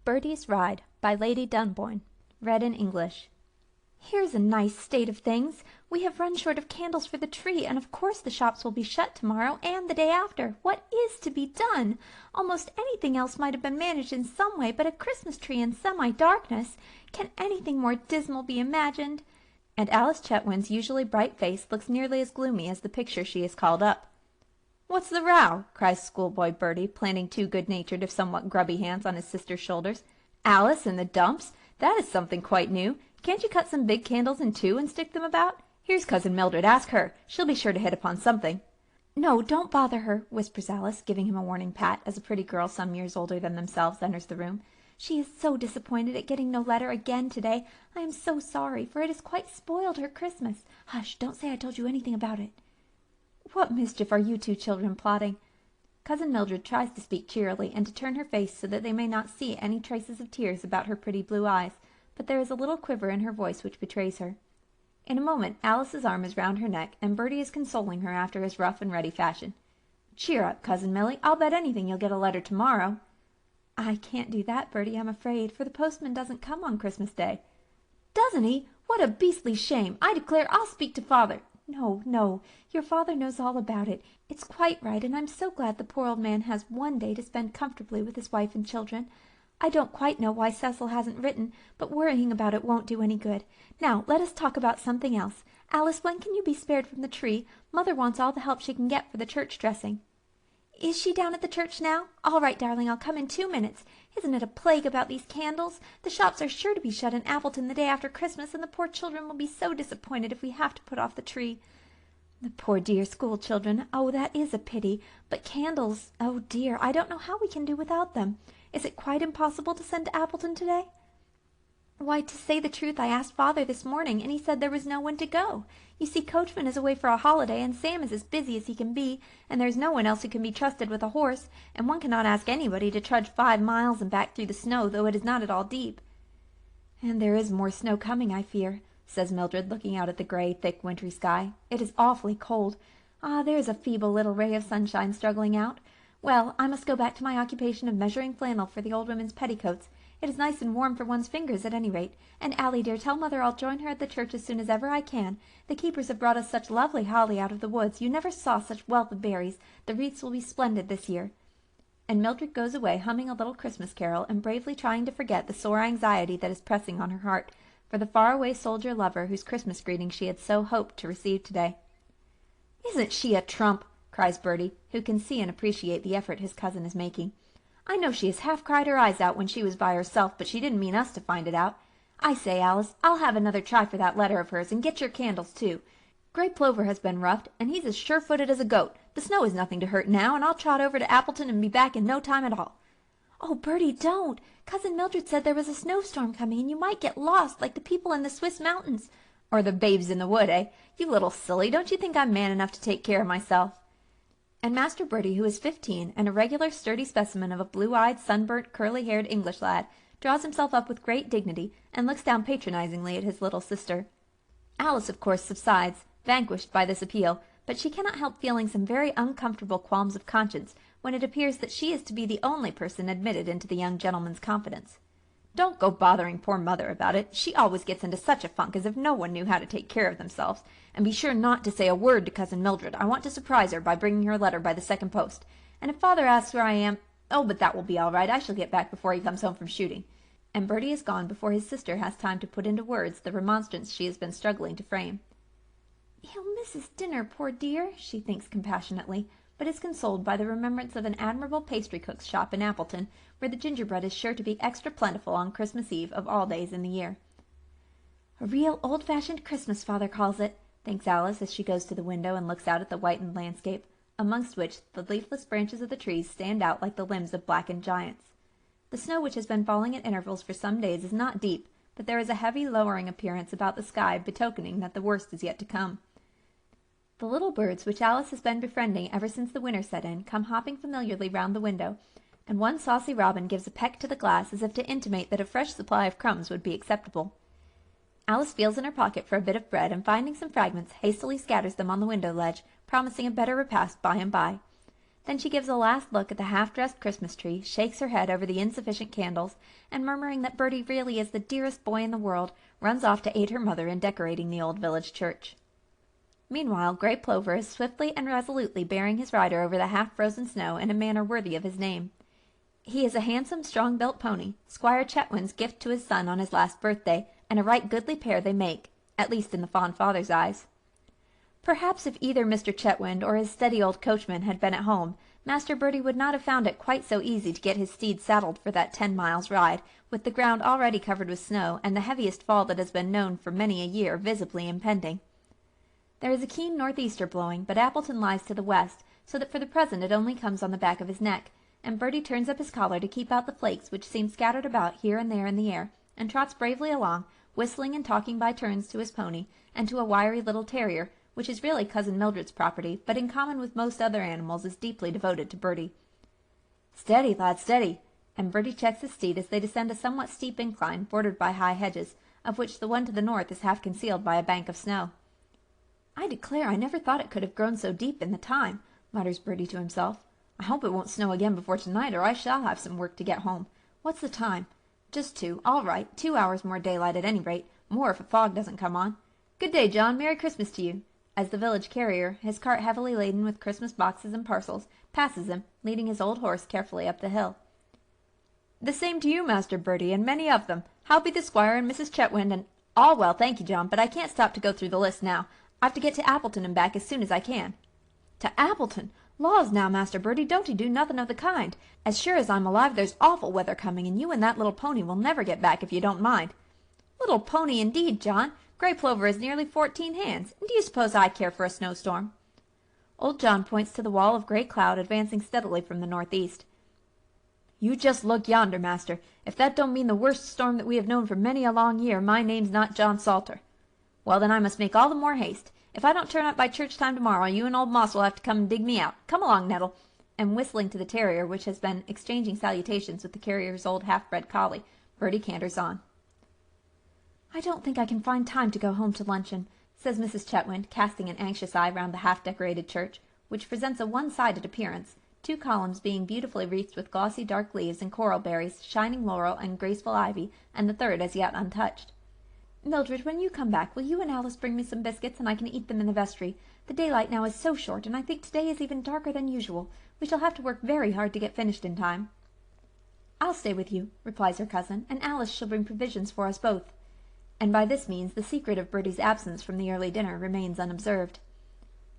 Bertiesride by Lady Dunboyne. Read in English. Here's a nice state of things. We have run short of candles for the tree, and of course the shops will be shut tomorrow and the day after. What is to be done? Almost anything else might have been managed in some way, but a Christmas tree in semi-darkness. Can anything more dismal be imagined? And Alice Chetwynd's usually bright face looks nearly as gloomy as the picture she has called up. "What's the row?" cries schoolboy Bertie, planting two good-natured if somewhat grubby hands on his sister's shoulders. "Alice in the dumps? That is something quite new. Can't you cut some big candles in two and stick them about? Here's Cousin Mildred. Ask her. She'll be sure to hit upon something." "No, don't bother her," whispers Alice, giving him a warning pat as a pretty girl some years older than themselves enters the room. "She is so disappointed at getting no letter again today. I am so sorry, for it has quite spoiled her Christmas. Hush, don't say I told you anything about it." "What mischief are you two children plotting?" Cousin Mildred tries to speak cheerily, and to turn her face so that they may not see any traces of tears about her pretty blue eyes, but there is a little quiver in her voice which betrays her. In a moment Alice's arm is round her neck, and Bertie is consoling her after his rough and ready fashion. "Cheer up, Cousin Milly. I'll bet anything you'll get a letter tomorrow." "I can't do that, Bertie, I'm afraid, for the postman doesn't come on Christmas Day." "Doesn't he? What a beastly shame! I declare I'll speak to father." "No, no, your father knows all about it. It's quite right, and I'm so glad the poor old man has one day to spend comfortably with his wife and children. I don't quite know why Cecil hasn't written, but worrying about it won't do any good. Now let us talk about something else. Alice, when can you be spared from the tree? Mother wants all the help she can get for the church dressing." "Is she down at the church now? All right, darling, I'll come in 2 minutes. Isn't it a plague about these candles? The shops are sure to be shut in Appleton the day after Christmas, and the poor children will be so disappointed if we have to put off the tree." "The poor dear school children. Oh, that is a pity. But candles, oh dear, I don't know how we can do without them. Is it quite impossible to send to Appleton today?" "Why, to say the truth, I asked father this morning, and he said there was no one to go. You see, Coachman is away for a holiday, and Sam is as busy as he can be, and there's no one else who can be trusted with a horse, and one cannot ask anybody to trudge 5 miles and back through the snow, though it is not at all deep." "And there is more snow coming, I fear," says Mildred, looking out at the gray, thick, wintry sky. "It is awfully cold. Ah, there is a feeble little ray of sunshine struggling out. Well, I must go back to my occupation of measuring flannel for the old women's petticoats. It is nice and warm for one's fingers, at any rate. And Allie, dear, tell mother I'll join her at the church as soon as ever I can. The keepers have brought us such lovely holly out of the woods. You never saw such wealth of berries. The wreaths will be splendid this year." And Mildred goes away humming a little Christmas carol, and bravely trying to forget the sore anxiety that is pressing on her heart for the far-away soldier lover whose Christmas greeting she had so hoped to receive today. "Isn't she a trump?" cries Bertie, who can see and appreciate the effort his cousin is making. "I know she has half cried her eyes out when she was by herself, but she didn't mean us to find it out. I say, Alice, I'll have another try for that letter of hers, and get your candles too. Grey Plover has been roughed, and he's as sure-footed as a goat. The snow is nothing to hurt now, and I'll trot over to Appleton and be back in no time at all." "Oh, Bertie, don't! Cousin Mildred said there was a snowstorm coming, and you might get lost, like the people in the Swiss mountains." "Or the babes in the wood, eh? You little silly, don't you think I'm man enough to take care of myself?" And Master Bertie, who is 15, and a regular sturdy specimen of a blue-eyed, sunburnt, curly-haired English lad, draws himself up with great dignity, and looks down patronizingly at his little sister. Alice, of course, subsides, vanquished by this appeal, but she cannot help feeling some very uncomfortable qualms of conscience when it appears that she is to be the only person admitted into the young gentleman's confidence. "Don't go bothering poor mother about it. She always gets into such a funk as if no one knew how to take care of themselves. And be sure not to say a word to Cousin Mildred. I want to surprise her by bringing her a letter by the second post. And if father asks where I am, oh, but that will be all right. I shall get back before he comes home from shooting." And Bertie is gone before his sister has time to put into words the remonstrance she has been struggling to frame. "He'll miss his dinner, poor dear," she thinks compassionately, but is consoled by the remembrance of an admirable pastry-cook's shop in Appleton, where the gingerbread is sure to be extra plentiful on Christmas Eve of all days in the year. "A real old-fashioned Christmas, father calls it," thinks Alice as she goes to the window and looks out at the whitened landscape, amongst which the leafless branches of the trees stand out like the limbs of blackened giants. The snow which has been falling at intervals for some days is not deep, but there is a heavy lowering appearance about the sky betokening that the worst is yet to come. The little birds which Alice has been befriending ever since the winter set in come hopping familiarly round the window, and one saucy robin gives a peck to the glass as if to intimate that a fresh supply of crumbs would be acceptable. Alice feels in her pocket for a bit of bread, and finding some fragments, hastily scatters them on the window ledge, promising a better repast by and by. Then she gives a last look at the half-dressed Christmas tree, shakes her head over the insufficient candles, and murmuring that Bertie really is the dearest boy in the world, runs off to aid her mother in decorating the old village church. Meanwhile, Grey Plover is swiftly and resolutely bearing his rider over the half-frozen snow in a manner worthy of his name. He is a handsome, strong-built pony, Squire Chetwynd's gift to his son on his last birthday, and a right goodly pair they make, at least in the fond father's eyes. Perhaps if either Mr. Chetwynd or his steady old coachman had been at home, Master Bertie would not have found it quite so easy to get his steed saddled for that 10 miles ride, with the ground already covered with snow, and the heaviest fall that has been known for many a year visibly impending. There is a keen northeaster blowing, but Appleton lies to the west, so that for the present it only comes on the back of his neck, and Bertie turns up his collar to keep out the flakes which seem scattered about here and there in the air, and trots bravely along, whistling and talking by turns to his pony, and to a wiry little terrier, which is really Cousin Mildred's property, but in common with most other animals is deeply devoted to Bertie. "Steady, lad, steady!" and Bertie checks his steed as they descend a somewhat steep incline, bordered by high hedges, of which the one to the north is half concealed by a bank of snow. "I declare I never thought it could have grown so deep in the time," mutters Bertie to himself. "I hope it won't snow again before tonight, or I shall have some work to get home. What's the time? Just 2. All right, 2 hours more daylight at any rate, more if a fog doesn't come on. Good day, John. Merry Christmas to you," as the village carrier, his cart heavily laden with Christmas boxes and parcels, passes him, leading his old horse carefully up the hill. "The same to you, Master Bertie, and many of them. How be the Squire and Mrs. Chetwynd and—" "All well, thank you, John, but I can't stop to go through the list now. I've to get to Appleton and back as soon as I can." "To Appleton? Laws now, Master Bertie, don't 'ee do nothing of the kind. As sure as I'm alive there's awful weather coming, and you and that little pony will never get back if you don't mind." "Little pony indeed, John! Grey Plover is nearly 14 hands, and do you suppose I care for a snowstorm?" Old John points to the wall of grey cloud advancing steadily from the northeast. "You just look yonder, master. If that don't mean the worst storm that we have known for many a long year, my name's not John Salter. Well, then I must make all the more haste. If I don't turn up by church time tomorrow, you and old Moss will have to come and dig me out. Come along, Nettle," and whistling to the terrier, which has been exchanging salutations with the carrier's old half-bred collie, Bertie canters on. "I don't think I can find time to go home to luncheon," says Mrs. Chetwynd, casting an anxious eye round the half-decorated church, which presents a one-sided appearance, 2 columns being beautifully wreathed with glossy dark leaves and coral berries, shining laurel and graceful ivy, and the third as yet untouched. "Mildred, when you come back, will you and Alice bring me some biscuits, and I can eat them in the vestry? The daylight now is so short, and I think today is even darker than usual. We shall have to work very hard to get finished in time." "I'll stay with you," replies her cousin, "and Alice shall bring provisions for us both." And by this means the secret of Bertie's absence from the early dinner remains unobserved.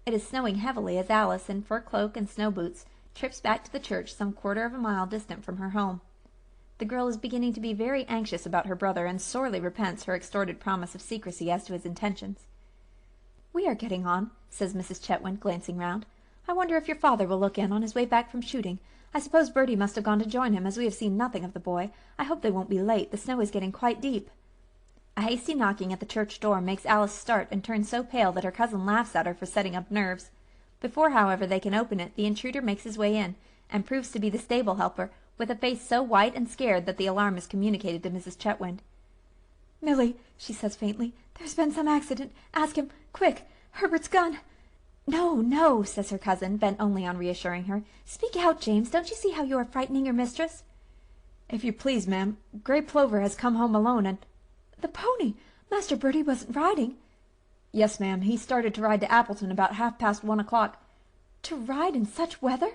It is snowing heavily as Alice, in fur cloak and snow boots, trips back to the church some quarter of a mile distant from her home. The girl is beginning to be very anxious about her brother, and sorely repents her extorted promise of secrecy as to his intentions. "We are getting on," says Mrs. Chetwynd, glancing round. "I wonder if your father will look in on his way back from shooting. I suppose Bertie must have gone to join him, as we have seen nothing of the boy. I hope they won't be late. The snow is getting quite deep." A hasty knocking at the church door makes Alice start and turn so pale that her cousin laughs at her for setting up nerves. Before, however, they can open it, the intruder makes his way in, and proves to be the stable helper, with a face so white and scared that the alarm is communicated to Mrs. Chetwynd. "Milly," she says faintly, "there's been some accident. Ask him, quick. Herbert's gun." "No, no," says her cousin, bent only on reassuring her. "Speak out, James. Don't you see how you are frightening your mistress?" "If you please, ma'am, Grey Plover has come home alone, and—" "The pony! Master Bertie wasn't riding?" "Yes, ma'am. He started to ride to Appleton about 1:30. "To ride in such weather?"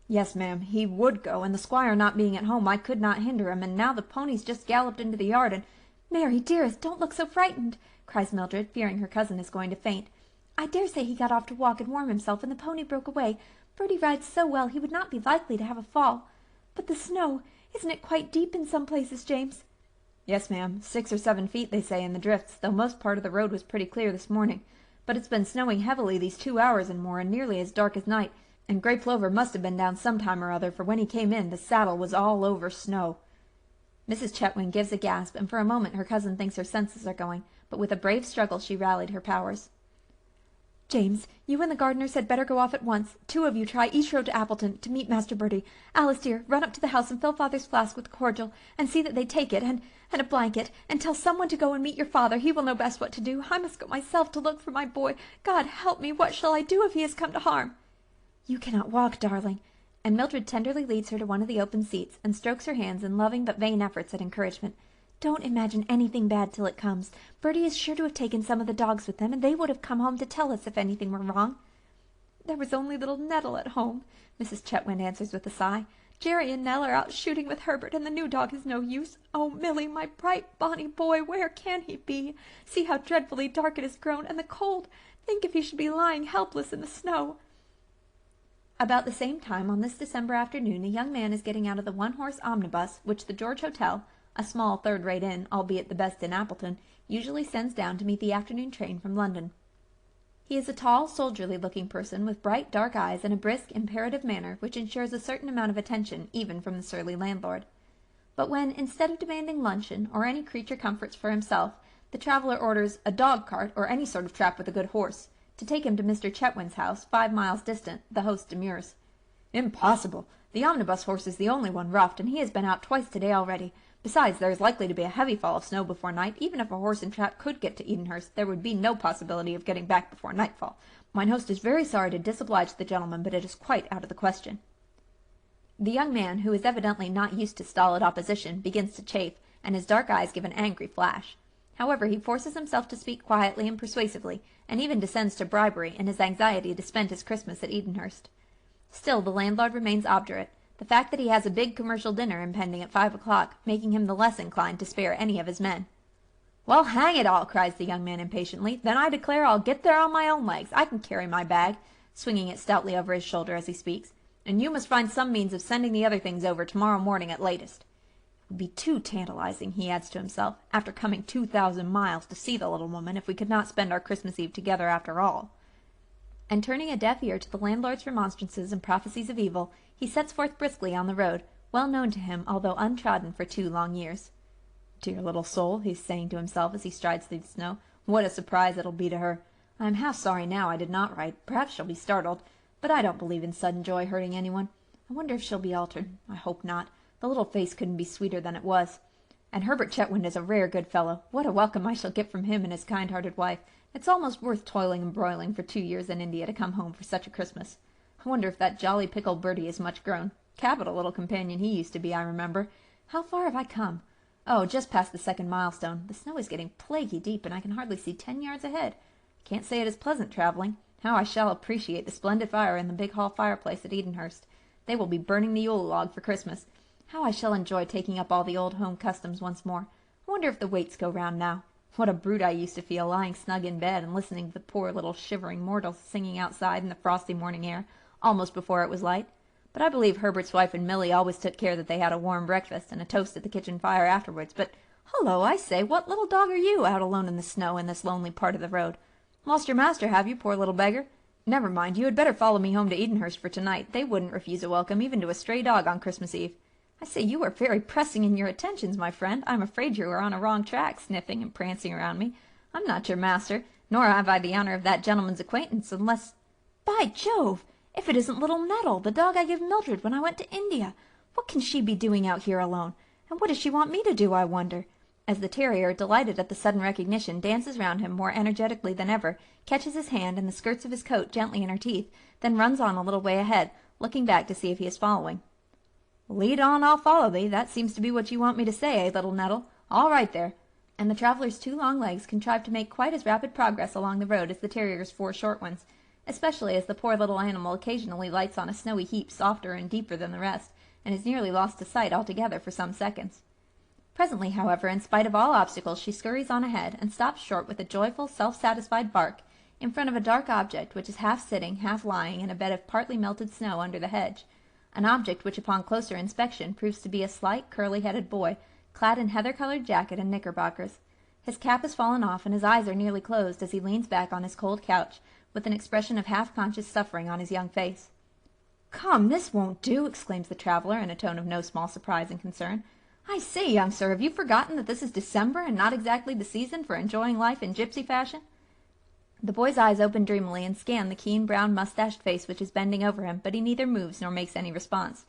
"Yes, ma'am. He would go, and the squire not being at home, I could not hinder him, and now the pony's just galloped into the yard, and—" "Mary, dearest, don't look so frightened," cries Mildred, fearing her cousin is going to faint. "I dare say he got off to walk and warm himself, and the pony broke away. Bertie rides so well he would not be likely to have a fall. But the snow, isn't it quite deep in some places, James?" "Yes, ma'am. 6 or 7 feet, they say, in the drifts, though most part of the road was pretty clear this morning. But it's been snowing heavily these 2 hours and more, and nearly as dark as night, and Grey Plover must have been down some time or other, for when he came in the saddle was all over snow." Mrs. Chetwynd gives a gasp, and for a moment her cousin thinks her senses are going, but with a brave struggle she rallied her powers. "James, you and the gardeners had better go off at once. 2 of you try each road to Appleton, to meet Master Bertie. Alice, dear, run up to the house and fill father's flask with cordial, and see that they take it, and a blanket, and tell someone to go and meet your father. He will know best what to do. I must go myself to look for my boy. God help me, what shall I do if he has come to harm?" "You cannot walk, darling," and Mildred tenderly leads her to one of the open seats and strokes her hands in loving but vain efforts at encouragement. "Don't imagine anything bad till it comes. Bertie is sure to have taken some of the dogs with them, and they would have come home to tell us if anything were wrong." "There was only little Nettle at home," Mrs. Chetwynd answers with a sigh. "Jerry and Nell are out shooting with Herbert, and the new dog is no use. Oh, Milly, my bright, bonny boy, where can he be? See how dreadfully dark it has grown, and the cold! Think if he should be lying helpless in the snow!" About the same time on this December afternoon a young man is getting out of the one-horse omnibus which the George Hotel, a small third-rate inn, albeit the best in Appleton, usually sends down to meet the afternoon train from London. He is a tall, soldierly-looking person with bright, dark eyes and a brisk, imperative manner which ensures a certain amount of attention even from the surly landlord. But when, instead of demanding luncheon or any creature comforts for himself, the traveller orders a dog-cart or any sort of trap with a good horse, to take him to Mr. Chetwynd's house, 5 miles distant, the host demurs. "Impossible! The omnibus horse is the only one roughed, and he has been out twice to-day already. Besides, there is likely to be a heavy fall of snow before night. Even if a horse and trap could get to Edenhurst, there would be no possibility of getting back before nightfall. Mine host is very sorry to disoblige the gentleman, but it is quite out of the question." The young man, who is evidently not used to stolid opposition, begins to chafe, and his dark eyes give an angry flash. However, he forces himself to speak quietly and persuasively, and even descends to bribery in his anxiety to spend his Christmas at Edenhurst. Still the landlord remains obdurate, the fact that he has a big commercial dinner impending at 5 o'clock making him the less inclined to spare any of his men. "Well, hang it all!" cries the young man impatiently. "Then I declare I'll get there on my own legs. I can carry my bag," swinging it stoutly over his shoulder as he speaks, "and you must find some means of sending the other things over tomorrow morning at latest. It would be too tantalizing," he adds to himself, "after coming 2,000 miles to see the little woman, if we could not spend our Christmas Eve together after all." And turning a deaf ear to the landlord's remonstrances and prophecies of evil, he sets forth briskly on the road, well known to him although untrodden for 2 long years. "Dear little soul," he's saying to himself as he strides through the snow, "what a surprise it'll be to her! I am half sorry now I did not write. Perhaps she'll be startled, but I don't believe in sudden joy hurting anyone. I wonder if she'll be altered. I hope not. The little face couldn't be sweeter than it was. And Herbert Chetwynd is a rare good fellow. What a welcome I shall get from him and his kind-hearted wife. It's almost worth toiling and broiling for 2 years in India to come home for such a Christmas. I wonder if that jolly pickled Bertie is much grown. Capital little companion he used to be, I remember. How far have I come? Oh, just past the 2nd milestone. The snow is getting plaguey deep, and I can hardly see 10 yards ahead. Can't say it is pleasant traveling. How I shall appreciate the splendid fire in the big hall fireplace at Edenhurst. They will be burning the Yule log for Christmas. How I shall enjoy taking up all the old home customs once more. I wonder if the waits go round now. What a brute I used to feel, lying snug in bed and listening to the poor little shivering mortals singing outside in the frosty morning air, almost before it was light. But I believe Herbert's wife and Milly always took care that they had a warm breakfast and a toast at the kitchen fire afterwards. But, hullo, I say, what little dog are you, out alone in the snow in this lonely part of the road? Lost your master, have you, poor little beggar? Never mind, you had better follow me home to Edenhurst for tonight. They wouldn't refuse a welcome even to a stray dog on Christmas Eve. I say, you are very pressing in your attentions, my friend. I'm afraid you are on a wrong track, sniffing and prancing around me. I'm not your master, nor have I the honor of that gentleman's acquaintance, unless— By Jove! If it isn't little Nettle, the dog I gave Mildred when I went to India. What can she be doing out here alone? And what does she want me to do, I wonder? As the terrier, delighted at the sudden recognition, dances round him more energetically than ever, catches his hand and the skirts of his coat gently in her teeth, then runs on a little way ahead, looking back to see if he is following. "Lead on, I'll follow thee. That seems to be what you want me to say, eh, little Nettle? All right there." And the traveller's 2 long legs contrive to make quite as rapid progress along the road as the terrier's 4 short ones, especially as the poor little animal occasionally lights on a snowy heap softer and deeper than the rest, and is nearly lost to sight altogether for some seconds. Presently, however, in spite of all obstacles, she scurries on ahead, and stops short with a joyful, self-satisfied bark, in front of a dark object which is half sitting, half lying in a bed of partly melted snow under the hedge, an object which upon closer inspection proves to be a slight, curly-headed boy, clad in heather-colored jacket and knickerbockers. His cap has fallen off, and his eyes are nearly closed as he leans back on his cold couch, with an expression of half-conscious suffering on his young face. "Come, this won't do!" exclaims the traveller in a tone of no small surprise and concern. "I say, young sir, have you forgotten that this is December, and not exactly the season for enjoying life in gypsy fashion?" The boy's eyes open dreamily and scan the keen brown mustached face which is bending over him, but he neither moves nor makes any response.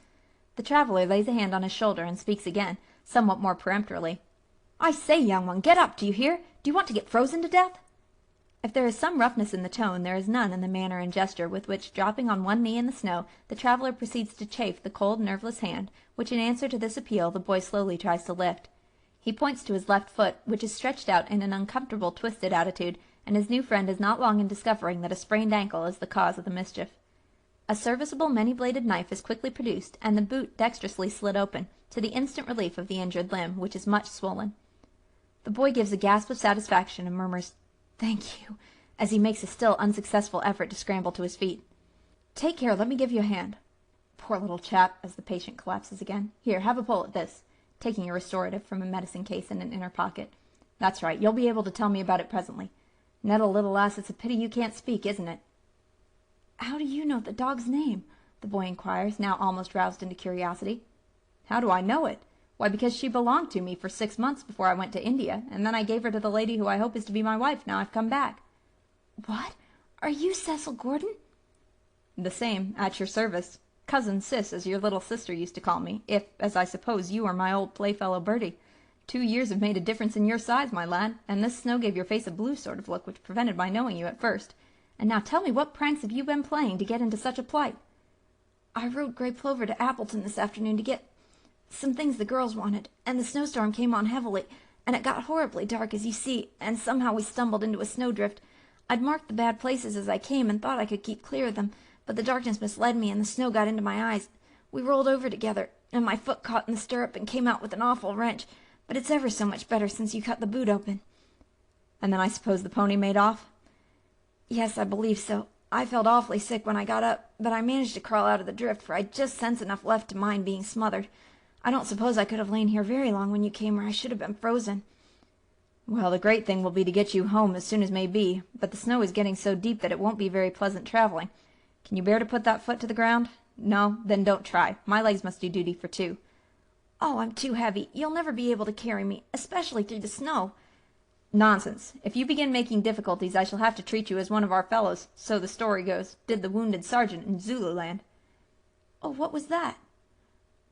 The traveller lays a hand on his shoulder and speaks again, somewhat more peremptorily. "I say, young one, get up, do you hear? Do you want to get frozen to death?" If there is some roughness in the tone, there is none in the manner and gesture with which, dropping on one knee in the snow, the traveler proceeds to chafe the cold, nerveless hand, which in answer to this appeal the boy slowly tries to lift. He points to his left foot, which is stretched out in an uncomfortable, twisted attitude, and his new friend is not long in discovering that a sprained ankle is the cause of the mischief. A serviceable many-bladed knife is quickly produced, and the boot dexterously slid open, to the instant relief of the injured limb, which is much swollen. The boy gives a gasp of satisfaction and murmurs, "Thank you," as he makes a still unsuccessful effort to scramble to his feet. "Take care, let me give you a hand." "Poor little chap," as the patient collapses again. "Here, have a pull at this," taking a restorative from a medicine case in an inner pocket. "That's right, you'll be able to tell me about it presently. Nettle, little lass, it's a pity you can't speak, isn't it?" "How do you know the dog's name?" the boy inquires, now almost roused into curiosity. "How do I know it? Why, because she belonged to me for 6 months before I went to India, and then I gave her to the lady who I hope is to be my wife now I've come back." "What? Are you Cecil Gordon?" "The same, at your service. Cousin Sis, as your little sister used to call me, if, as I suppose, you are my old playfellow Bertie. 2 years have made a difference in your size, my lad, and this snow gave your face a blue sort of look which prevented my knowing you at first. And now tell me, what pranks have you been playing to get into such a plight?" "I rode Grey Plover to Appleton this afternoon to get some things the girls wanted, and the snowstorm came on heavily, and it got horribly dark, as you see, and somehow we stumbled into a snowdrift. I'd marked the bad places as I came and thought I could keep clear of them, but the darkness misled me and the snow got into my eyes. We rolled over together, and my foot caught in the stirrup and came out with an awful wrench, but it's ever so much better since you cut the boot open." "And then I suppose the pony made off?" "Yes, I believe so. I felt awfully sick when I got up, but I managed to crawl out of the drift, for I'd just sense enough left to mind being smothered. I don't suppose I could have lain here very long when you came, or I should have been frozen." "Well, the great thing will be to get you home as soon as may be, but the snow is getting so deep that it won't be very pleasant traveling. Can you bear to put that foot to the ground? No? Then don't try. My legs must do duty for 2. "Oh, I'm too heavy. You'll never be able to carry me, especially through the snow." "Nonsense. If you begin making difficulties, I shall have to treat you as one of our fellows, so the story goes, did the wounded sergeant in Zululand." "Oh, what was that?"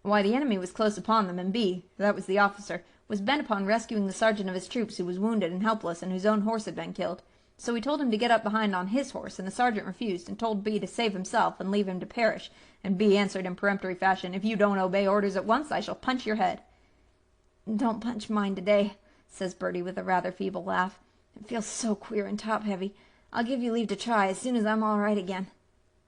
"Why, the enemy was close upon them, and B, that was the officer, was bent upon rescuing the sergeant of his troops who was wounded and helpless and whose own horse had been killed. So he told him to get up behind on his horse, and the sergeant refused and told B to save himself and leave him to perish, and B answered in peremptory fashion, 'If you don't obey orders at once, I shall punch your head.'" "Don't punch mine today," says Bertie with a rather feeble laugh. "It feels so queer and top-heavy. I'll give you leave to try as soon as I'm all right again."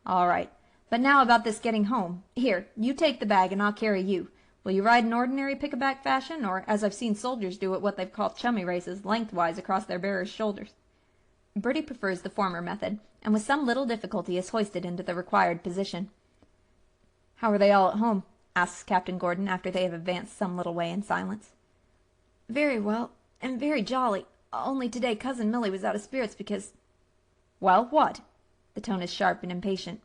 "All right. But now about this getting home. Here, you take the bag and I'll carry you. Will you ride in ordinary pick-a-back fashion, or, as I've seen soldiers do at what they've called chummy races, lengthwise across their bearers' shoulders?" Bertie prefers the former method, and with some little difficulty is hoisted into the required position. "How are they all at home?" asks Captain Gordon after they have advanced some little way in silence. "Very well, and very jolly. Only today Cousin Milly was out of spirits because—" "Well, what?" The tone is sharp and impatient.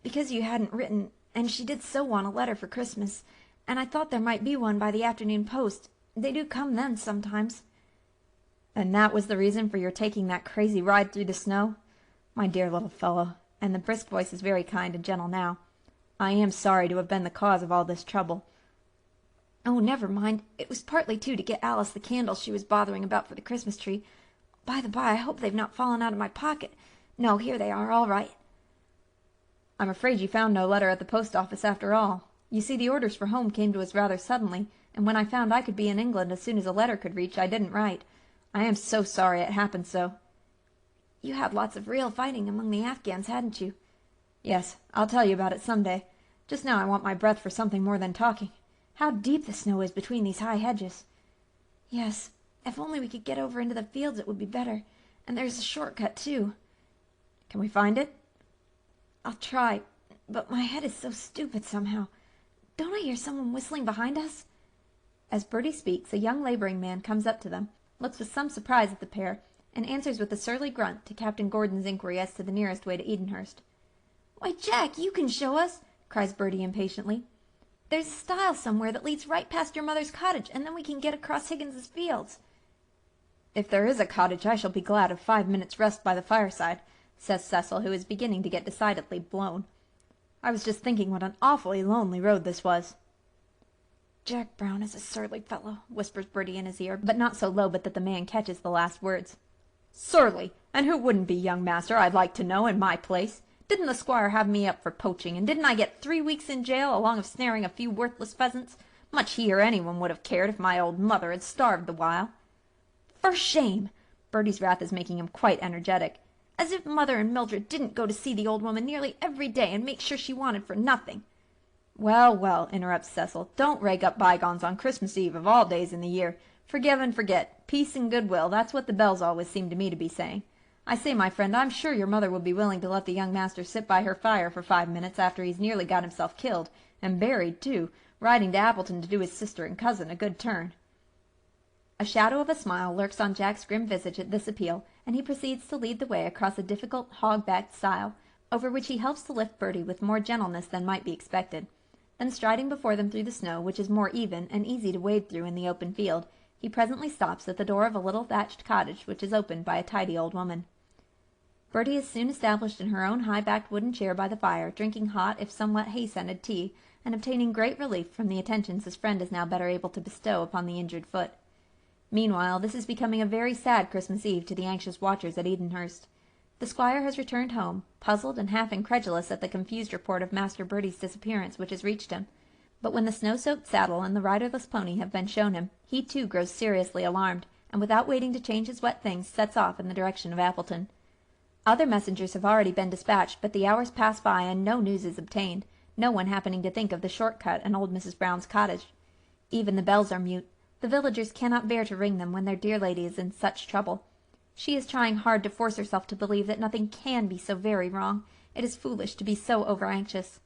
"Because you hadn't written, and she did so want a letter for Christmas, and I thought there might be one by the afternoon post. They do come then sometimes." "And that was the reason for your taking that crazy ride through the snow? My dear little fellow," and the brisk voice is very kind and gentle now, "I am sorry to have been the cause of all this trouble." "Oh, never mind. It was partly, too, to get Alice the candles she was bothering about for the Christmas tree. By the by, I hope they've not fallen out of my pocket. No, here they are, all right." "I'm afraid you found no letter at the post office after all. You see, the orders for home came to us rather suddenly, and when I found I could be in England as soon as a letter could reach, I didn't write. I am so sorry it happened so." "You had lots of real fighting among the Afghans, hadn't you?" "Yes, I'll tell you about it some day. Just now I want my breath for something more than talking. How deep the snow is between these high hedges." "Yes, if only we could get over into the fields it would be better. And there's a short-cut, too." "Can we find it?" "I'll try, but my head is so stupid somehow. Don't I hear someone whistling behind us?" As Bertie speaks, a young laboring man comes up to them, looks with some surprise at the pair, and answers with a surly grunt to Captain Gordon's inquiry as to the nearest way to Edenhurst. "Why, Jack, you can show us," cries Bertie impatiently. "There's a stile somewhere that leads right past your mother's cottage, and then we can get across Higgins's fields." "If there is a cottage, I shall be glad of 5 minutes' rest by the fireside," says Cecil, who is beginning to get decidedly blown. "I was just thinking what an awfully lonely road this was." "Jack Brown is a surly fellow," whispers Bertie in his ear, but not so low but that the man catches the last words. "Surely, and who wouldn't be, young master, I'd like to know, in my place? Didn't the squire have me up for poaching, and didn't I get 3 weeks in jail, along of snaring a few worthless pheasants? Much he or anyone would have cared if my old mother had starved the while." "For shame!" Bertie's wrath is making him quite energetic. "As if mother and Mildred didn't go to see the old woman nearly every day and make sure she wanted for nothing." "Well, well," interrupts Cecil, "don't rake up bygones on Christmas Eve of all days in the year. Forgive and forget. Peace and goodwill, that's what the bells always seem to me to be saying. I say, my friend, I'm sure your mother would be willing to let the young master sit by her fire for 5 minutes after he's nearly got himself killed, and buried too, riding to Appleton to do his sister and cousin a good turn." A shadow of a smile lurks on Jack's grim visage at this appeal, and he proceeds to lead the way across a difficult hog-backed stile, over which he helps to lift Bertie with more gentleness than might be expected. Then striding before them through the snow, which is more even and easy to wade through in the open field, he presently stops at the door of a little thatched cottage which is opened by a tidy old woman. Bertie is soon established in her own high-backed wooden chair by the fire, drinking hot, if somewhat hay-scented tea, and obtaining great relief from the attentions his friend is now better able to bestow upon the injured foot. Meanwhile, this is becoming a very sad Christmas Eve to the anxious watchers at Edenhurst. The squire has returned home, puzzled and half incredulous at the confused report of Master Bertie's disappearance which has reached him. But when the snow-soaked saddle and the riderless pony have been shown him, he too grows seriously alarmed, and without waiting to change his wet things, sets off in the direction of Appleton. Other messengers have already been dispatched, but the hours pass by and no news is obtained, no one happening to think of the short-cut and old Mrs. Brown's cottage. Even the bells are mute. The villagers cannot bear to ring them when their dear lady is in such trouble. She is trying hard to force herself to believe that nothing can be so very wrong. It is foolish to be so over-anxious.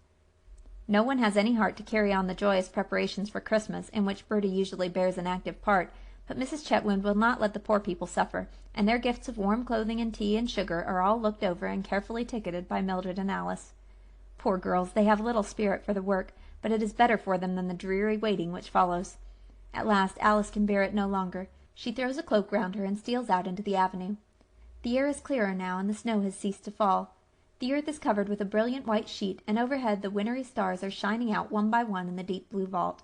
No one has any heart to carry on the joyous preparations for Christmas, in which Bertie usually bears an active part, but Mrs. Chetwynd will not let the poor people suffer, and their gifts of warm clothing and tea and sugar are all looked over and carefully ticketed by Mildred and Alice. Poor girls, they have little spirit for the work, but it is better for them than the dreary waiting which follows. At last Alice can bear it no longer. She throws a cloak round her and steals out into the avenue. The air is clearer now, and the snow has ceased to fall. The earth is covered with a brilliant white sheet, and overhead the wintry stars are shining out one by one in the deep blue vault.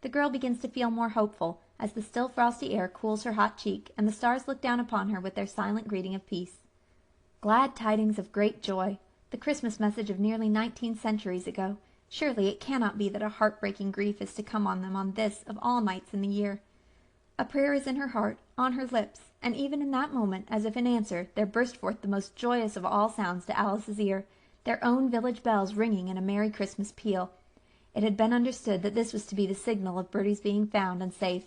The girl begins to feel more hopeful, as the still frosty air cools her hot cheek, and the stars look down upon her with their silent greeting of peace. Glad tidings of great joy! The Christmas message of nearly 19 centuries ago. Surely it cannot be that a heart-breaking grief is to come on them on this of all nights in the year. A prayer is in her heart, on her lips, and even in that moment, as if in answer, there burst forth the most joyous of all sounds to Alice's ear, their own village bells ringing in a merry Christmas peal. It had been understood that this was to be the signal of Bertie's being found and safe.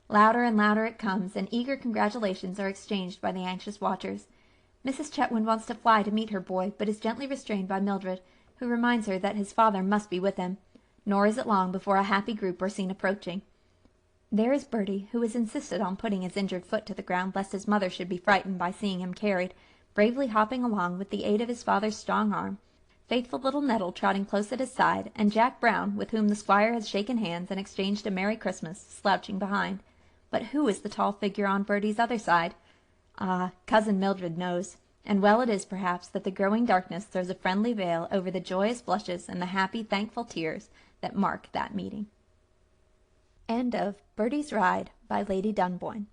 Louder and louder it comes, and eager congratulations are exchanged by the anxious watchers. Mrs. Chetwynd wants to fly to meet her boy, but is gently restrained by Mildred, who reminds her that his father must be with him. Nor is it long before a happy group are seen approaching. There is Bertie, who has insisted on putting his injured foot to the ground lest his mother should be frightened by seeing him carried, bravely hopping along with the aid of his father's strong arm, faithful little Nettle trotting close at his side, and Jack Brown, with whom the squire has shaken hands and exchanged a Merry Christmas, slouching behind. But who is the tall figure on Bertie's other side? Ah, Cousin Mildred knows, and well it is, perhaps, that the growing darkness throws a friendly veil over the joyous blushes and the happy, thankful tears that mark that meeting. End of Bertiesride by Lady Dunboyne.